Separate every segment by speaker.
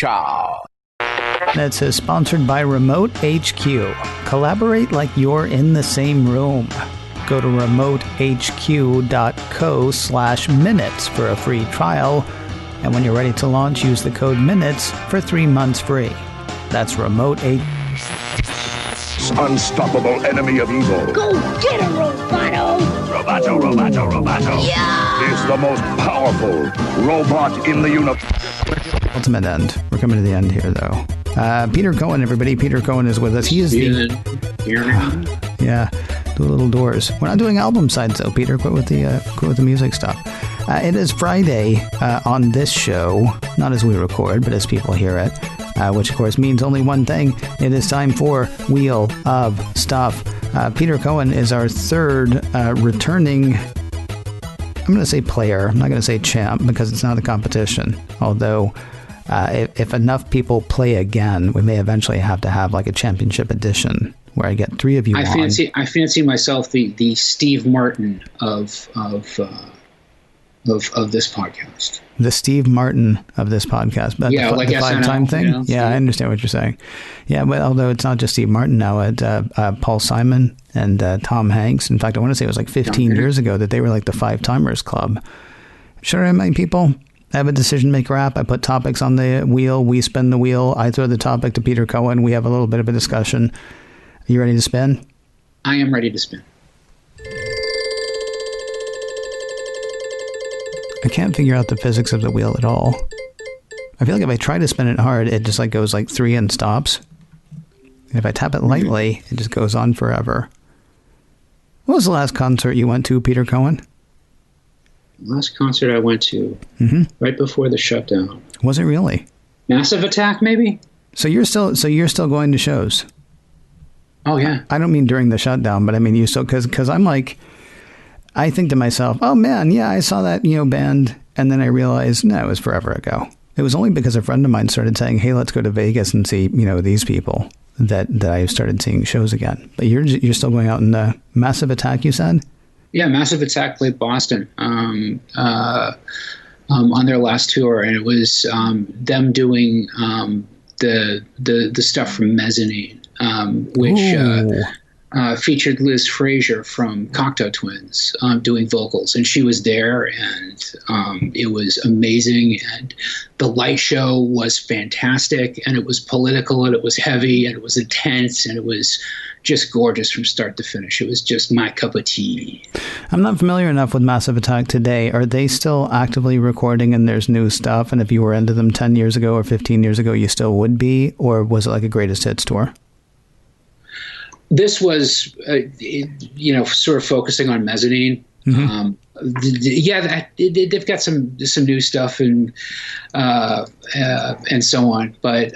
Speaker 1: Ciao.
Speaker 2: That says sponsored by Remote HQ. Collaborate like you're in the same room. Go to remotehq.co/minutes for a free trial. And when you're ready to launch, use the code MINUTES for 3 months free. That's Remote HQ.
Speaker 3: Unstoppable enemy of evil.
Speaker 4: Go get him, Roboto!
Speaker 3: Roboto.
Speaker 4: Yeah!
Speaker 3: Is the most powerful robot in the universe.
Speaker 2: Ultimate end. We're coming to the end here, though. Peter Cohen, everybody. Peter Cohen is with us. He is the... Yeah, do little doors. We're not doing album sides, though, Peter. Quit with the music stuff. It is Friday on this show, not as we record, but as people hear it, which, of course, means only one thing. It is time for Wheel of Stuff. Peter Cohen is our third returning... I'm going to say player. I'm not going to say champ because it's not a competition. Although, if enough people play again, we may eventually have to have like a championship edition where I get 3 of you. I
Speaker 5: fancy myself the Steve Martin of this podcast.
Speaker 2: The Steve Martin of this podcast. But
Speaker 5: yeah, like
Speaker 2: the 5-time thing. You know, yeah, I understand what you're saying. Yeah, but although it's not just Steve Martin now, it's Paul Simon and Tom Hanks. In fact, I want to say it was like 15 years ago that they were like the 5-timers club. Should I remind people? I have a decision maker app. I put topics on the wheel. We spin the wheel. I throw the topic to Peter Cohen. We have a little bit of a discussion. Are you ready to spin?
Speaker 5: I am ready to spin.
Speaker 2: I can't figure out the physics of the wheel at all. I feel like if I try to spin it hard, it just like goes like 3 and stops. And if I tap it lightly, it just goes on forever. What was the last concert you went to, Peter Cohen?
Speaker 5: Last concert I went to, right before the shutdown.
Speaker 2: Was it really?
Speaker 5: Massive Attack, maybe?
Speaker 2: So you're still going to shows?
Speaker 5: Oh, yeah.
Speaker 2: I don't mean during the shutdown, but I mean you still, because I'm like, I think to myself, oh man, yeah, I saw that, band. And then I realized, no, it was forever ago. It was only because a friend of mine started saying, hey, let's go to Vegas and see, these people that I started seeing shows again. But you're still going out in the Massive Attack, you said? Yeah,
Speaker 5: Massive Attack played Boston on their last tour. And it was them doing the stuff from Mezzanine, which featured Liz Fraser from Cocteau Twins doing vocals, and she was there, and it was amazing. And the light show was fantastic, and it was political, and it was heavy, and it was intense, and it was just gorgeous from start to finish. It was just my cup of tea.
Speaker 2: I'm not familiar enough with Massive Attack today. Are they still actively recording and there's new stuff? And if you were into them 10 years ago or 15 years ago, you still would be? Or was it like a greatest hits tour?
Speaker 5: This was, sort of focusing on Mezzanine. They've got some new stuff and so on. But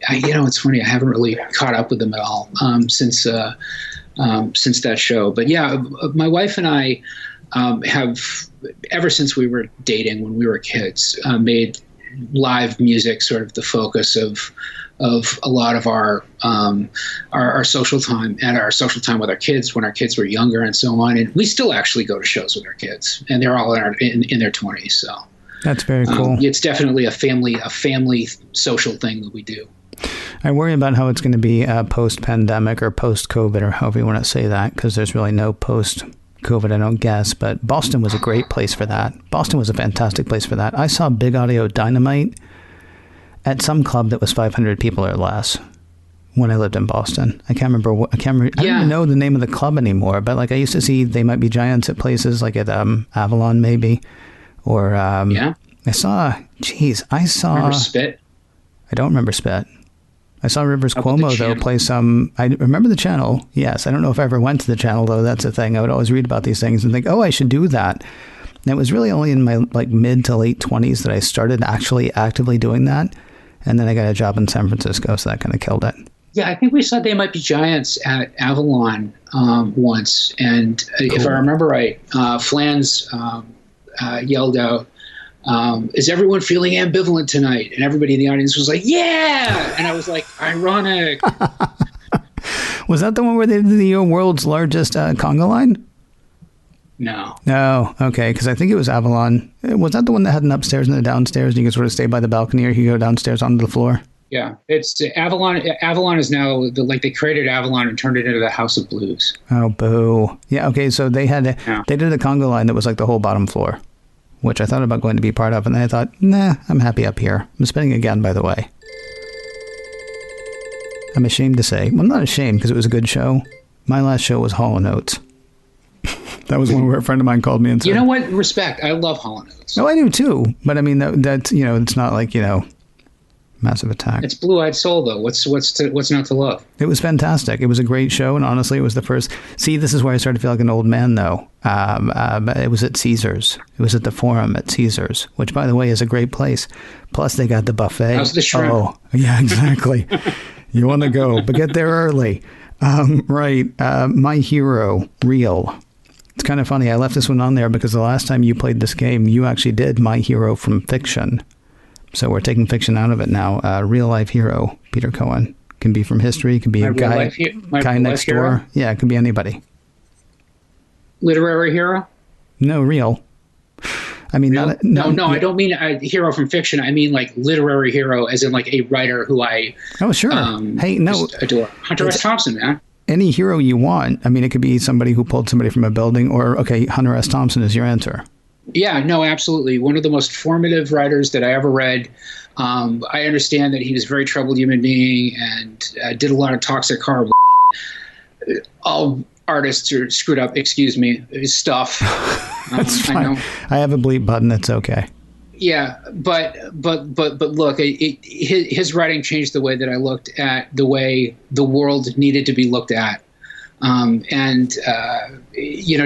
Speaker 5: it's funny. I haven't really caught up with them at all since that show. But yeah, my wife and I have, ever since we were dating when we were kids, made live music sort of the focus of a lot of our social time and our social time with our kids when our kids were younger and so on. And we still actually go to shows with our kids, and they're all in their 20s. So
Speaker 2: that's very cool.
Speaker 5: It's definitely a family social thing that we do.
Speaker 2: I worry about how it's going to be post-pandemic or post-COVID or however you want to say that, because there's really no post-COVID, I don't guess. But Boston was a great place for that. Boston was a fantastic place for that. I saw Big Audio Dynamite at some club that was 500 people or less when I lived in Boston. I can't remember. I don't even know the name of the club anymore, but like I used to see They Might Be Giants at places like at Avalon maybe. Or I saw
Speaker 5: Remember Spit?
Speaker 2: I don't remember Spit. I saw Rivers Cuomo though play some. I remember the Channel. Yes. I don't know if I ever went to the Channel though. That's the thing. I would always read about these things and think, oh, I should do that. And it was really only in my like mid to late 20s that I started actually actively doing that. And then I got a job in San Francisco, so that kind of killed it.
Speaker 5: Yeah, I think we saw They Might Be Giants at Avalon once. And if I remember right, Flans yelled out, is everyone feeling ambivalent tonight? And everybody in the audience was like, yeah! And I was like, ironic.
Speaker 2: Was that the one where they did the world's largest conga line?
Speaker 5: No.
Speaker 2: No, okay, because I think it was Avalon. Was that the one that had an upstairs and a downstairs, and you could sort of stay by the balcony, or you could go downstairs onto the floor?
Speaker 5: Yeah, it's Avalon. Avalon is now they created Avalon and turned it into the House of Blues.
Speaker 2: Oh, boo. Yeah, okay, so they did a Congo line that was like the whole bottom floor, which I thought about going to be part of, and then I thought, nah, I'm happy up here. I'm spinning again, by the way. I'm ashamed to say. Well, I'm not ashamed, because it was a good show. My last show was Hall & Oates. That was one where a friend of mine called me and said...
Speaker 5: You know what? Respect. I love Hall & Oates.
Speaker 2: No, I do too. But I mean, that's, it's not like, Massive Attack.
Speaker 5: It's Blue-Eyed Soul, though. What's not to love?
Speaker 2: It was fantastic. It was a great show, and honestly, it was the first... See, this is where I started to feel like an old man, though. It was at Caesars. It was at the Forum at Caesars, which, by the way, is a great place. Plus, they got the buffet.
Speaker 5: How's the shrimp?
Speaker 2: Oh, yeah, exactly. You want to go, but get there early. Right. My Hero, Real. It's kind of funny. I left this one on there because the last time you played this game, you actually did My Hero from fiction. So we're taking fiction out of it now. Real life hero, Peter Cohen. Can be from history. Can be a guy next door. Yeah, it can be anybody.
Speaker 5: Literary hero?
Speaker 2: No, real. I mean,
Speaker 5: no, I don't mean a hero from fiction. I mean like literary hero, as in like a writer who I
Speaker 2: sure.
Speaker 5: adore. Hunter S. Thompson, man.
Speaker 2: Any hero you want. I mean, it could be somebody who pulled somebody from a building, or Hunter S. Thompson is your answer.
Speaker 5: Yeah, no, absolutely. One of the most formative writers that I ever read. I understand that he was a very troubled human being and did a lot of toxic, horrible. All artists are screwed up. Excuse me, stuff.
Speaker 2: That's fine. I know. I have a bleep button. It's okay.
Speaker 5: Yeah, but look, his writing changed the way that I looked at the way the world needed to be looked at,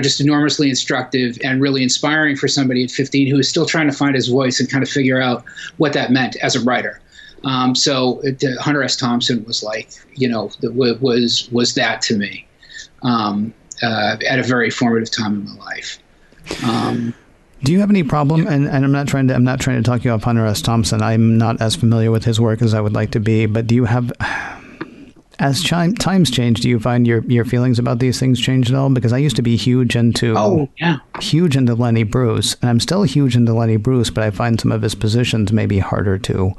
Speaker 5: just enormously instructive and really inspiring for somebody at 15 who is still trying to find his voice and kind of figure out what that meant as a writer. Hunter S. Thompson was like, was that to me at a very formative time in my life.
Speaker 2: Do you have any problem? And I'm not trying to talk you off Hunter S. Thompson. I'm not as familiar with his work as I would like to be. But do you have, as times change, do you find your feelings about these things change at all? Because I used to be huge into Lenny Bruce, and I'm still huge into Lenny Bruce. But I find some of his positions maybe harder to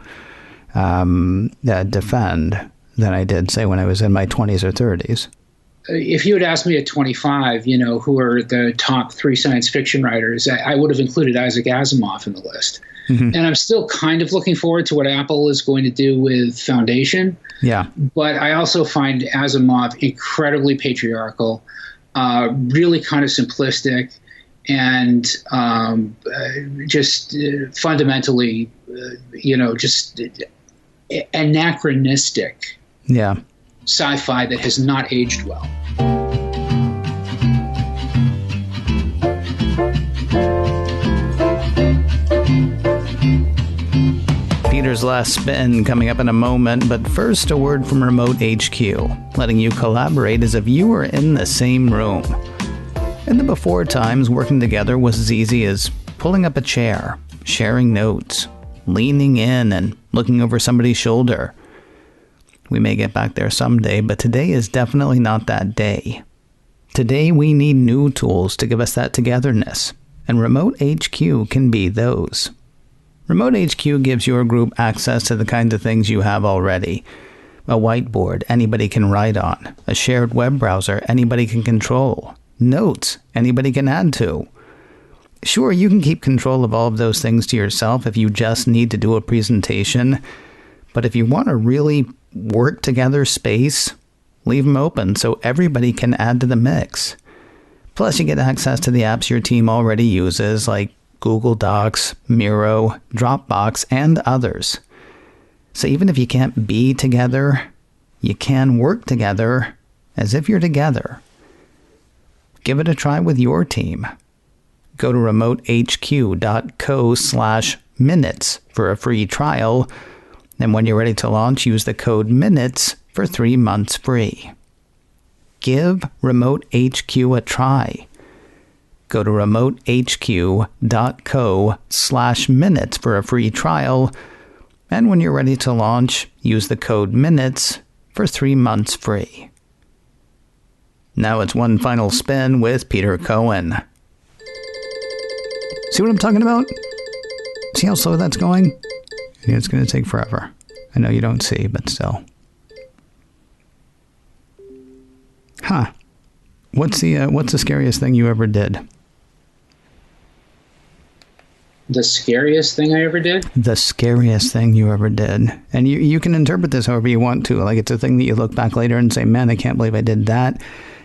Speaker 2: defend than I did, say, when I was in my 20s or 30s.
Speaker 5: If you had asked me at 25, who are the top 3 science fiction writers, I would have included Isaac Asimov in the list. Mm-hmm. And I'm still kind of looking forward to what Apple is going to do with Foundation. Yeah. But I also find Asimov incredibly patriarchal, really kind of simplistic, and just fundamentally, just anachronistic. Yeah. Sci-fi that has not aged well.
Speaker 2: Peter's last spin coming up in a moment, but first a word from Remote HQ, letting you collaborate as if you were in the same room. In the before times, working together was as easy as pulling up a chair, sharing notes, leaning in and looking over somebody's shoulder. We may get back there someday, but today is definitely not that day. Today we need new tools to give us that togetherness, and Remote HQ can be those. Remote HQ gives your group access to the kinds of things you have already. A whiteboard anybody can write on, a shared web browser anybody can control, notes anybody can add to. Sure, you can keep control of all of those things to yourself if you just need to do a presentation, but if you want a really work together space, leave them open so everybody can add to the mix. Plus, you get access to the apps your team already uses, like Google Docs, Miro, Dropbox, and others. So even if you can't be together, you can work together as if you're together. Give it a try with your team. Go to remotehq.co/minutes for a free trial. And when you're ready to launch, use the code MINUTES for 3 months free. Give Remote HQ a try. Go to remotehq.co/minutes for a free trial. And when you're ready to launch, use the code MINUTES for 3 months free. Now it's one final spin with Peter Cohen. See what I'm talking about? See how slow that's going? Yeah, it's going to take forever. I know you don't see, but still. Huh. What's the scariest thing you ever did?
Speaker 5: The scariest thing I ever did?
Speaker 2: The scariest thing you ever did. And you can interpret this however you want to. Like, it's a thing that you look back later and say, man, I can't believe I did that.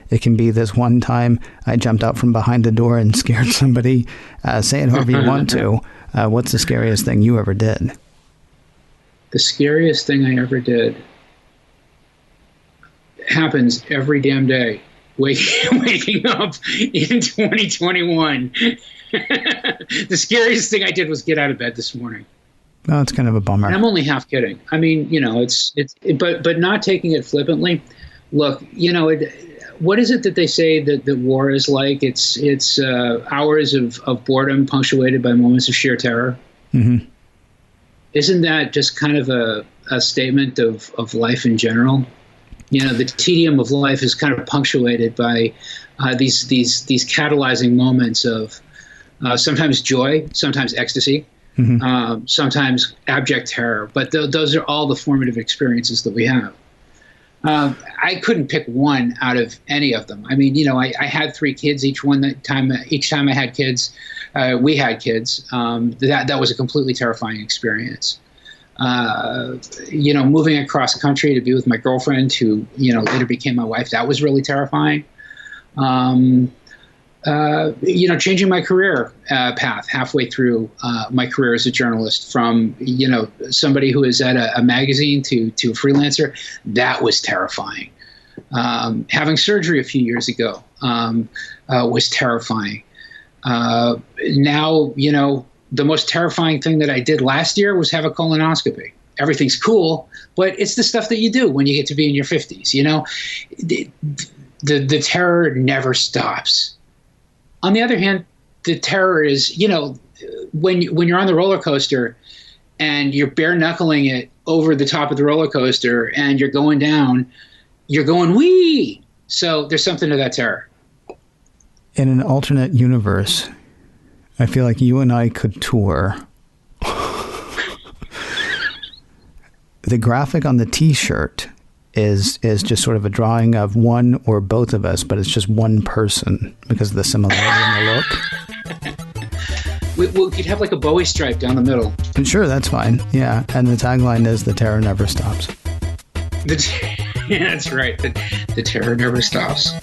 Speaker 2: It can be this one time I jumped out from behind the door and scared somebody. Say it however you want to. What's the scariest thing you ever did?
Speaker 5: The scariest thing I ever did happens every damn day. Waking up in 2021. The scariest thing I did was get out of bed this morning.
Speaker 2: Oh, it's kind of a bummer.
Speaker 5: And I'm only half kidding. I mean, but not taking it flippantly. Look, what is it that they say that war is like? It's hours of boredom punctuated by moments of sheer terror.
Speaker 2: Mm-hmm.
Speaker 5: Isn't that just kind of a statement of life in general? The tedium of life is kind of punctuated by these catalyzing moments of sometimes joy, sometimes ecstasy,
Speaker 2: mm-hmm.
Speaker 5: Sometimes abject terror. But those are all the formative experiences that we have. I couldn't pick one out of any of them. I mean, I had 3 kids. Each time I had kids, we had kids. That was a completely terrifying experience. Moving across country to be with my girlfriend, who later became my wife, that was really terrifying. Changing my career path halfway through my career as a journalist, from somebody who is at a magazine to a freelancer, that was terrifying. Having surgery a few years ago was terrifying. Now, the most terrifying thing that I did last year was have a colonoscopy. Everything's cool, but it's the stuff that you do when you get to be in your 50s. The terror never stops. On the other hand, the terror is, when you're on the roller coaster and you're bare knuckling it over the top of the roller coaster and you're going down, you're going wee. So there's something to that terror.
Speaker 2: In an alternate universe, I feel like you and I could tour. The graphic on the T-shirt is just sort of a drawing of one or both of us, but it's just one person because of the similarity in the
Speaker 5: look. We could have like a Bowie stripe down the middle.
Speaker 2: And sure, that's fine. Yeah, and the tagline is "The terror never stops."
Speaker 5: Yeah, that's right. The terror never stops.